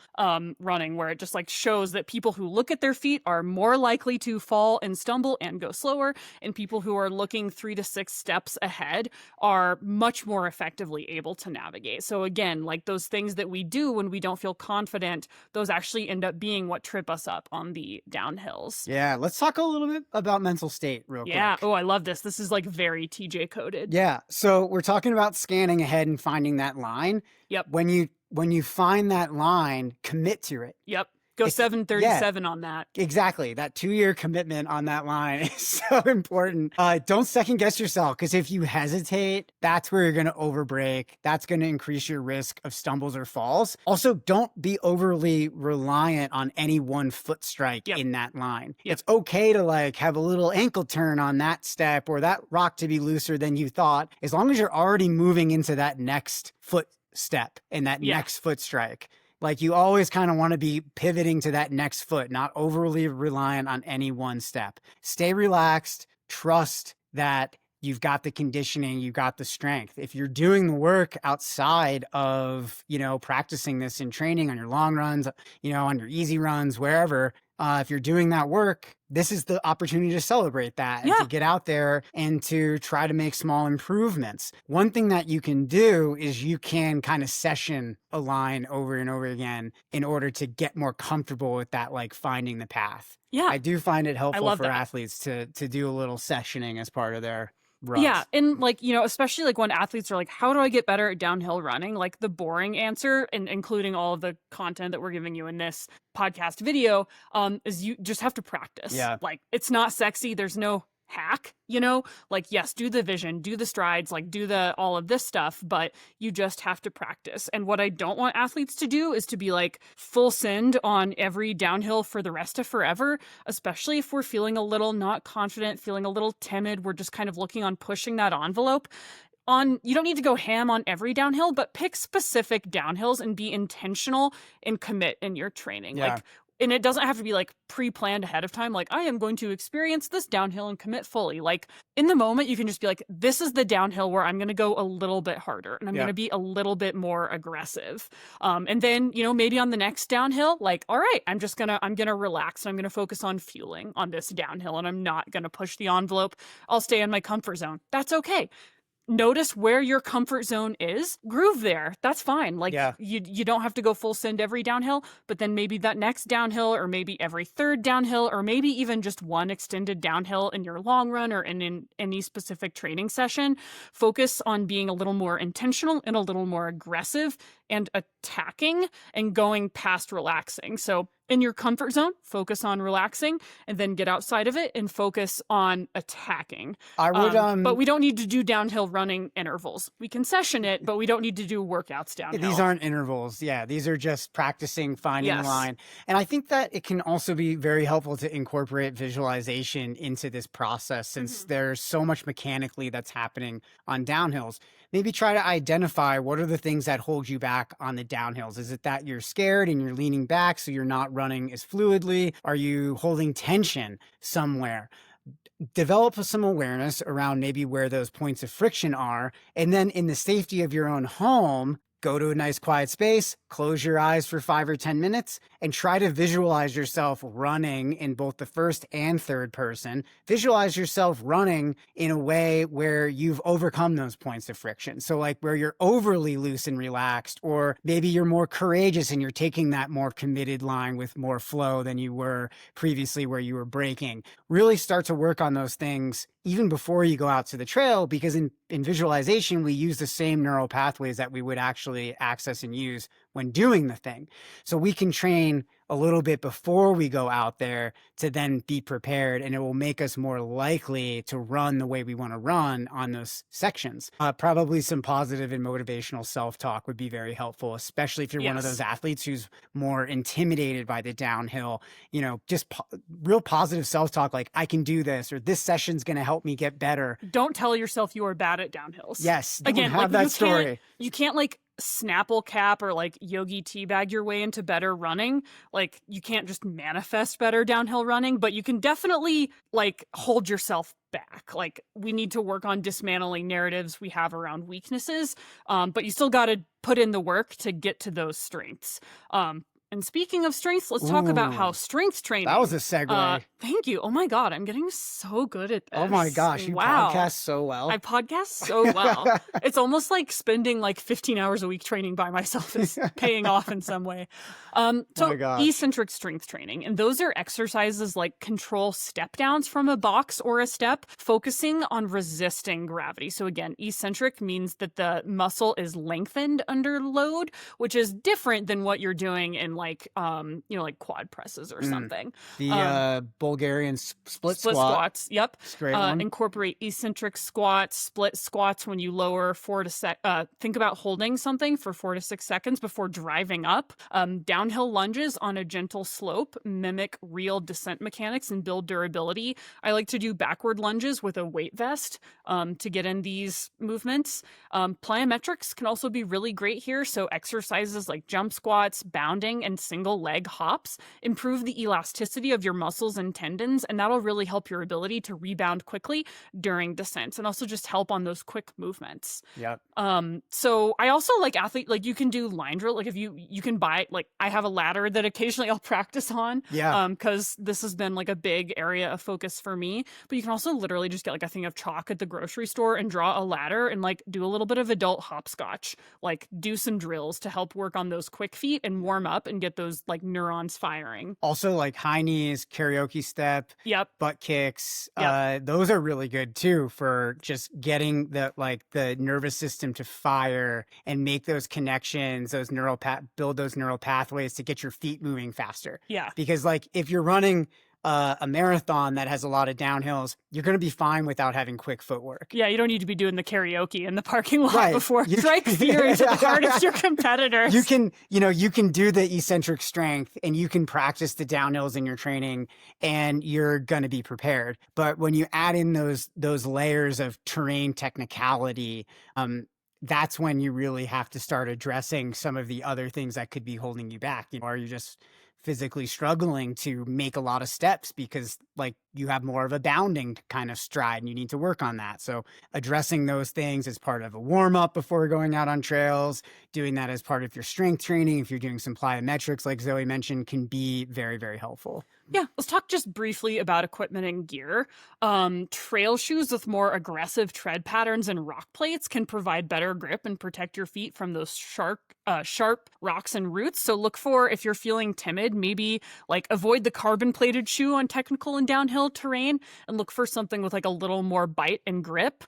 running, where it just like shows that people who look at their feet are more likely to fall and stumble and go slower, and people who are looking 3 to 6 steps ahead are much more effectively able to navigate. So again, like those things that we do when we don't feel confident, those actually end up being what trip us up on the downhills. Yeah, let's talk a little bit about mental state real Yeah. quick. Oh, I love this. This is like very TJ coded. Yeah, so we're talking about scanning ahead and finding that line. Yep. When you find that line, commit to it. Yep. Go It's- 737 on that. Exactly. That 2-year commitment on that line is so important. Don't second guess yourself, because if you hesitate, that's where you're going to overbreak. That's going to increase your risk of stumbles or falls. Also, don't be overly reliant on any one foot strike in that line. Yep. It's okay to like have a little ankle turn on that step, or that rock to be looser than you thought, as long as you're already moving into that next foot step and that next foot strike. Like you always kind of want to be pivoting to that next foot, not overly reliant on any one step. Stay relaxed, trust that you've got the conditioning, you've got the strength. If you're doing the work outside of, practicing this in training on your long runs, on your easy runs, wherever, if you're doing that work, this is the opportunity to celebrate that and to get out there and to try to make small improvements. One thing that you can do is you can kind of session a line over and over again in order to get more comfortable with that, like finding the path. Yeah. I do find it helpful for that. athletes to do a little sessioning as part of their runs. Yeah. And like, especially like when athletes are like, how do I get better at downhill running? Like the boring answer, and including all of the content that we're giving you in this podcast video, is you just have to practice. Yeah. Like it's not sexy. There's no hack, like, yes, do the vision, do the strides, like do all of this stuff, but you just have to practice. And what I don't want athletes to do is to be like full send on every downhill for the rest of forever, especially if we're feeling a little not confident, feeling a little timid. We're just kind of looking on pushing that envelope. You don't need to go ham on every downhill, but pick specific downhills and be intentional and commit in your training. Yeah. And it doesn't have to be like pre-planned ahead of time. Like, I am going to experience this downhill and commit fully. Like in the moment, you can just be like, this is the downhill where I'm going to go a little bit harder and I'm going to be a little bit more aggressive. And then, maybe on the next downhill, like, all right, I'm going to relax and I'm going to focus on fueling on this downhill and I'm not going to push the envelope. I'll stay in my comfort zone. That's okay. Notice where your comfort zone is, groove there. That's fine. Like you don't have to go full send every downhill, but then maybe that next downhill, or maybe every third downhill, or maybe even just one extended downhill in your long run or in any specific training session, focus on being a little more intentional and a little more aggressive and attacking and going past relaxing. So in your comfort zone, focus on relaxing, and then get outside of it and focus on attacking. I would, but we don't need to do downhill running intervals. We can session it, but we don't need to do workouts downhill. These aren't intervals. Yeah, these are just practicing finding the line. And I think that it can also be very helpful to incorporate visualization into this process, since there's so much mechanically that's happening on downhills. Maybe try to identify what are the things that hold you back on the downhills. Is it that you're scared and you're leaning back so you're not running as fluidly? Are you holding tension somewhere? Develop some awareness around maybe where those points of friction are. And then in the safety of your own home, go to a nice quiet space, close your eyes for 5 or 10 minutes, and try to visualize yourself running in both the first and third person. Visualize yourself running in a way where you've overcome those points of friction. So like where you're overly loose and relaxed, or maybe you're more courageous and you're taking that more committed line with more flow than you were previously where you were braking. Really start to work on those things even before you go out to the trail, because in visualization, we use the same neural pathways that we would actually access and use when doing the thing. So we can train a little bit before we go out there to then be prepared, and it will make us more likely to run the way we want to run on those sections. Probably some positive and motivational self-talk would be very helpful, especially if you're one of those athletes who's more intimidated by the downhill. Just real positive self-talk, like, I can do this, or this session's going to help me get better. Don't tell yourself you are bad at downhills. Yes. Again, have that story. You can't like Snapple cap or like yogi teabag your way into better running. Like you can't just manifest better downhill running, but you can definitely like hold yourself back. Like we need to work on dismantling narratives we have around weaknesses, but you still got to put in the work to get to those strengths. And speaking of strengths, let's talk about how Ooh, strength that was training. a segue. Thank you. Oh my God, I'm getting so good at Oh my this. gosh, you Wow. podcast so I well. podcast so well. It's almost like spending like 15 hours a week training by myself is paying off in some way. My So gosh. eccentric strength training, and those are exercises like control step downs from a box or a step, focusing on resisting gravity. So again, eccentric means that the muscle is lengthened under load, which is different than what you're doing in like like quad presses or Mm. something. The Um, Bulgarian split Split squat. squats. Yep. It's a great one. Incorporate eccentric squats, split squats when you lower think about holding something for 4 to 6 seconds before driving up. Downhill lunges on a gentle slope mimic real descent mechanics and build durability. I like to do backward lunges with a weight vest to get in these movements. Plyometrics can also be really great here. So exercises like jump squats, bounding, and single leg hops improve the elasticity of your muscles and tendons, and that'll really help your ability to rebound quickly during descents and also just help on those quick movements. Yep. So I also like like you can do line drill. Like if you can buy, like I have a ladder that occasionally I'll practice on, Yeah. because this has been like a big area of focus for me. But you can also literally just get like a thing of chalk at the grocery store and draw a ladder and like do a little bit of adult hopscotch, like do some drills to help work on those quick feet and warm up and get those like neurons firing. Also, like high knees, karaoke step, Yep. butt kicks. Yep. Those are really good too for just getting the nervous system to fire and make those connections, build those neural pathways to get your feet moving faster. Yeah. Because like if you're running a marathon that has a lot of downhills, you're going to be fine without having quick footwork. Yeah, you don't need to be doing the karaoke in the parking lot Right. before strike fear into the heart of your competitors. You can do the eccentric strength and you can practice the downhills in your training and you're going to be prepared. But when you add in those layers of terrain technicality, that's when you really have to start addressing some of the other things that could be holding you back. Are you just physically struggling to make a lot of steps because like you have more of a bounding kind of stride and you need to work on that. So addressing those things as part of a warm up before going out on trails, doing that as part of your strength training, if you're doing some plyometrics like Zoe mentioned, can be very, very helpful. Yeah, let's talk just briefly about equipment and gear. Trail shoes with more aggressive tread patterns and rock plates can provide better grip and protect your feet from those sharp rocks and roots. So look for, if you're feeling timid, maybe like avoid the carbon plated shoe on technical and downhill terrain and look for something with like a little more bite and grip.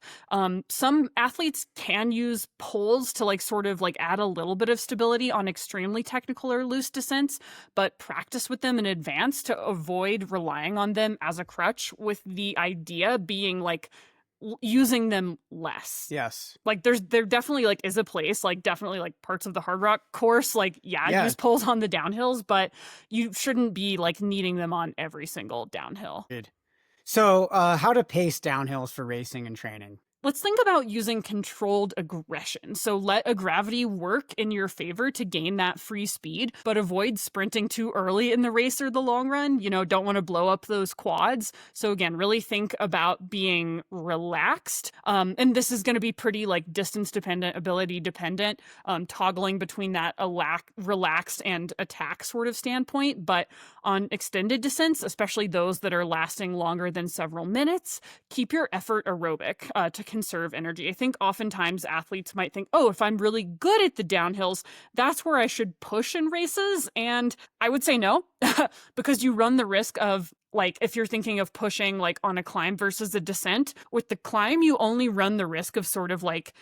Some athletes can use poles to like sort of like add a little bit of stability on extremely technical or loose descents, but practice with them in advance to avoid relying on them as a crutch, with the idea being like using them less. Yes. Like there definitely like is a place, like definitely like parts of the hard rock course, like Yeah. use poles on the downhills, but you shouldn't be like needing them on every single downhill. Good. So how to pace downhills for racing and training? Let's think about using controlled aggression. So let a gravity work in your favor to gain that free speed, but avoid sprinting too early in the race or the long run. Don't want to blow up those quads. So again, really think about being relaxed. And this is going to be pretty like distance dependent, ability dependent, toggling between that relaxed and attack sort of standpoint. But on extended descents, especially those that are lasting longer than several minutes, keep your effort aerobic to conserve energy. I think oftentimes athletes might think, oh, if I'm really good at the downhills, that's where I should push in races. And I would say no, because you run the risk of, like, if you're thinking of pushing like on a climb versus a descent, with the climb, you only run the risk of sort of like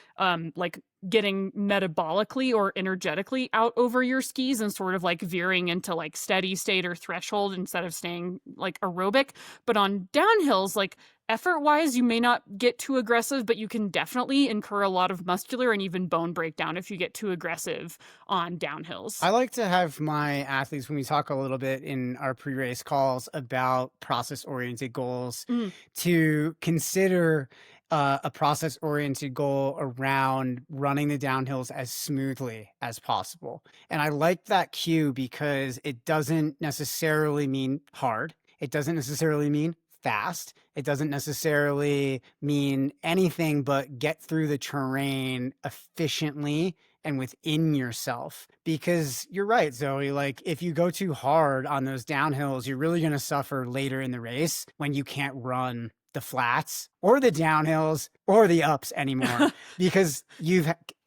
getting metabolically or energetically out over your skis and sort of like veering into like steady state or threshold instead of staying like aerobic. But on downhills, like effort wise, you may not get too aggressive, but you can definitely incur a lot of muscular and even bone breakdown if you get too aggressive on downhills. I like to have my athletes, when we talk a little bit in our pre-race calls about process-oriented goals, to consider a process oriented goal around running the downhills as smoothly as possible. And I like that cue because it doesn't necessarily mean hard. It doesn't necessarily mean fast. It doesn't necessarily mean anything but get through the terrain efficiently and within yourself. Because you're right, Zoe, like if you go too hard on those downhills, you're really going to suffer later in the race when you can't run the flats or the downhills or the ups anymore because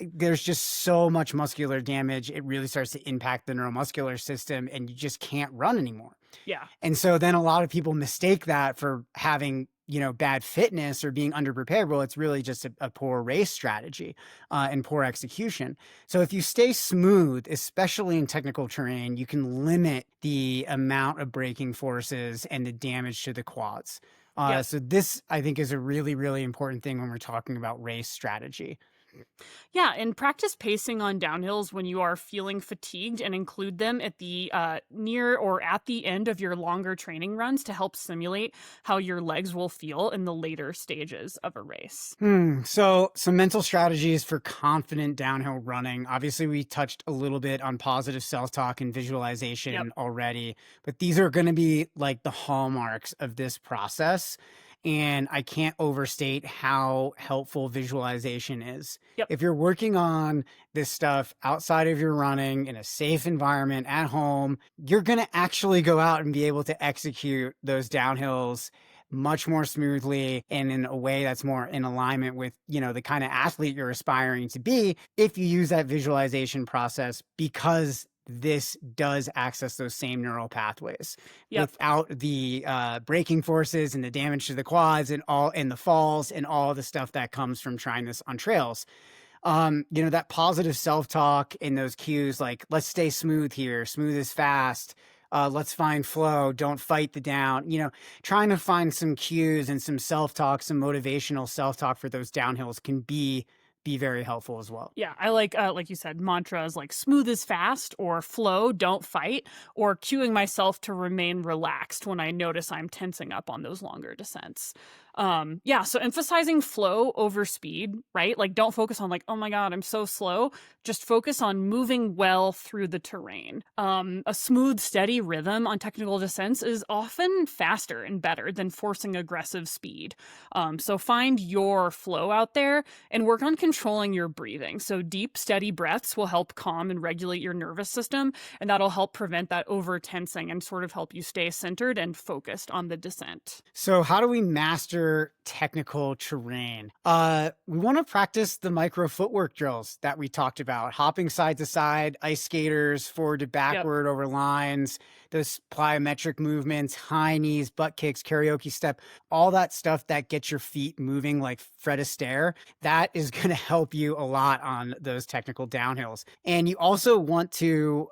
there's just so much muscular damage. It really starts to impact the neuromuscular system and you just can't run anymore. Yeah. And so then a lot of people mistake that for having, bad fitness or being underprepared. Well, it's really just a poor race strategy and poor execution. So if you stay smooth, especially in technical terrain, you can limit the amount of braking forces and the damage to the quads. Yes. So this, I think, is a really, really important thing when we're talking about race strategy. Yeah, and practice pacing on downhills when you are feeling fatigued and include them at the near or at the end of your longer training runs to help simulate how your legs will feel in the later stages of a race. So some mental strategies for confident downhill running. Obviously, we touched a little bit on positive self-talk and visualization Yep. already, but these are going to be like the hallmarks of this process. And I can't overstate how helpful visualization is. Yep. If you're working on this stuff outside of your running in a safe environment at home, you're going to actually go out and be able to execute those downhills much more smoothly and in a way that's more in alignment with, the kind of athlete you're aspiring to be if you use that visualization process, because this does access those same neural pathways without the braking forces and the damage to the quads and the falls and all the stuff that comes from trying this on trails. That positive self-talk in those cues, like let's stay smooth here, smooth is fast. Let's find flow. Don't fight the down. Trying to find some cues and some self-talk, some motivational self-talk for those downhills can be very helpful as well. Yeah, I like you said, mantras like smooth is fast or flow, don't fight, or cueing myself to remain relaxed when I notice I'm tensing up on those longer descents. So emphasizing flow over speed, right? Like don't focus on like, oh my God, I'm so slow. Just focus on moving well through the terrain. A smooth, steady rhythm on technical descents is often faster and better than forcing aggressive speed. So find your flow out there and work on controlling your breathing. So deep, steady breaths will help calm and regulate your nervous system, and that'll help prevent that over tensing and sort of help you stay centered and focused on the descent. So how do we master technical terrain? We want to practice the micro footwork drills that we talked about: hopping side to side, ice skaters, forward to backward over lines, those plyometric movements, high knees, butt kicks, karaoke step, all that stuff that gets your feet moving like Fred Astaire. That is going to help you a lot on those technical downhills. And you also want to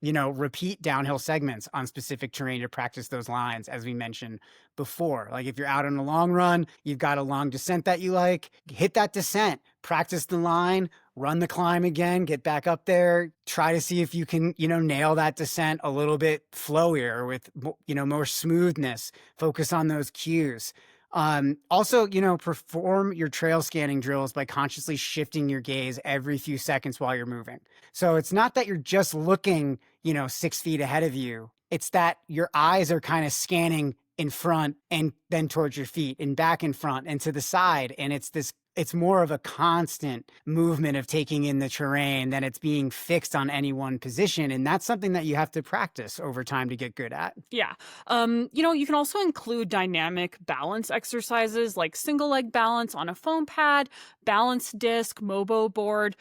repeat downhill segments on specific terrain to practice those lines, as we mentioned before. Like if you're out on a long run, you've got a long descent that you like, hit that descent, practice the line, run the climb again, get back up there, try to see if you can, nail that descent a little bit flowier with, more smoothness, focus on those cues. Also, perform your trail scanning drills by consciously shifting your gaze every few seconds while you're moving. So it's not that you're just looking, 6 feet ahead of you. It's that your eyes are kind of scanning in front and then towards your feet and back in front and to the side. And it's more of a constant movement of taking in the terrain than it's being fixed on any one position. And that's something that you have to practice over time to get good at. Yeah. You can also include dynamic balance exercises like single leg balance on a foam pad, balance disc, Mobo board,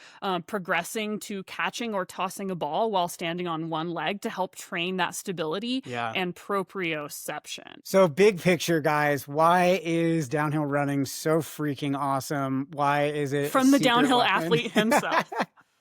progressing to catching or tossing a ball while standing on one leg to help train that stability and proprioception. So big picture, guys, why is downhill running so freaking awesome? Why is it from the downhill athlete himself?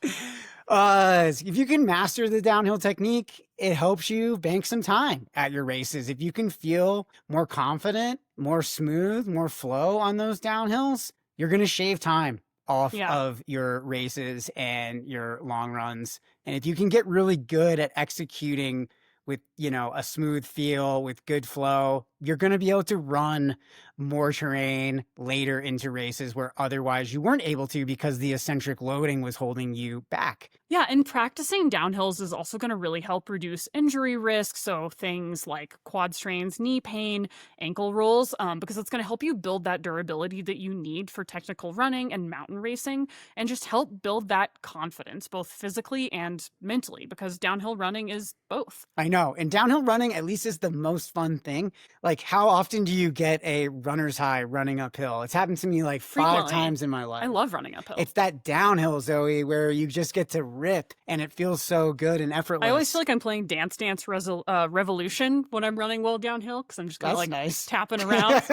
If you can master the downhill technique, it helps you bank some time at your races. If you can feel more confident, more smooth, more flow on those downhills, you're going to shave time off of your races and your long runs. And if you can get really good at executing with, a smooth feel, with good flow, you're going to be able to run more terrain later into races where otherwise you weren't able to because the eccentric loading was holding you back. Yeah, and practicing downhills is also going to really help reduce injury risk. So things like quad strains, knee pain, ankle rolls, because it's going to help you build that durability that you need for technical running and mountain racing, and just help build that confidence, both physically and mentally, because downhill running is both. I know. And downhill running, at least, is the most fun thing. Like, how often do you get a runner's high running uphill? It's happened to me like 5 Frequently. times in my life. I love running uphill. It's that downhill, Zoe, where you just get to rip and it feels so good and effortless. I always feel like I'm playing Dance Dance Revolution when I'm running well downhill, because I'm just kind of like nice. tapping around.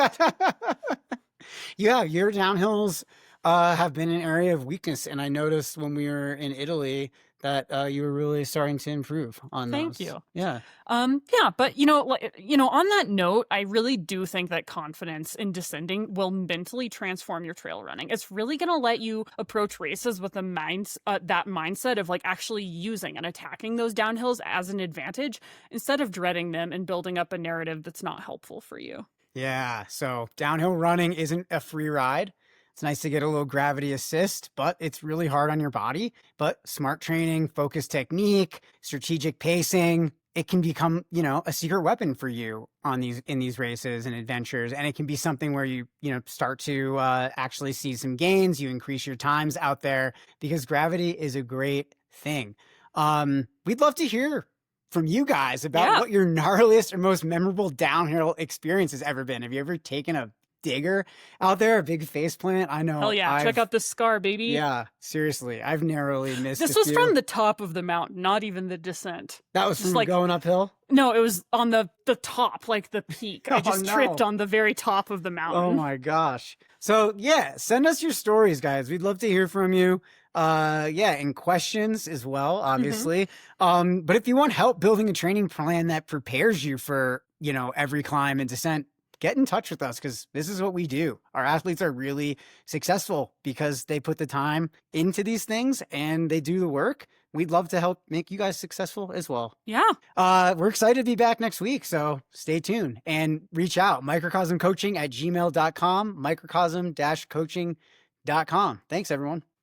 Yeah, your downhills have been an area of weakness. And I noticed when we were in Italy that you were really starting to improve on those. Thank you. Yeah. Yeah, but on that note, I really do think that confidence in descending will mentally transform your trail running. It's really going to let you approach races with that mindset of like actually using and attacking those downhills as an advantage instead of dreading them and building up a narrative that's not helpful for you. Yeah. So downhill running isn't a free ride. It's nice to get a little gravity assist, but it's really hard on your body. But smart training, focused technique, strategic pacing, it can become, a secret weapon for you in these races and adventures. And it can be something where you start to actually see some gains. You increase your times out there because gravity is a great thing. We'd love to hear from you guys about what your gnarliest or most memorable downhill experience has ever been. Have you ever taken a digger out there, a big face plant? I know. Hell yeah. Check out this scar, baby. Yeah, seriously. I've narrowly missed This was from the top of the mountain, not even the descent. That was from like going uphill? No, it was on the top, like the peak. I just tripped on the very top of the mountain. Oh my gosh. So yeah, send us your stories, guys. We'd love to hear from you. And questions as well, obviously. But if you want help building a training plan that prepares you for, every climb and descent, get in touch with us, because this is what we do. Our athletes are really successful because they put the time into these things and they do the work. We'd love to help make you guys successful as well. Yeah. We're excited to be back next week, so stay tuned and reach out. Microcosmcoaching@gmail.com, microcosm-coaching.com. Thanks, everyone.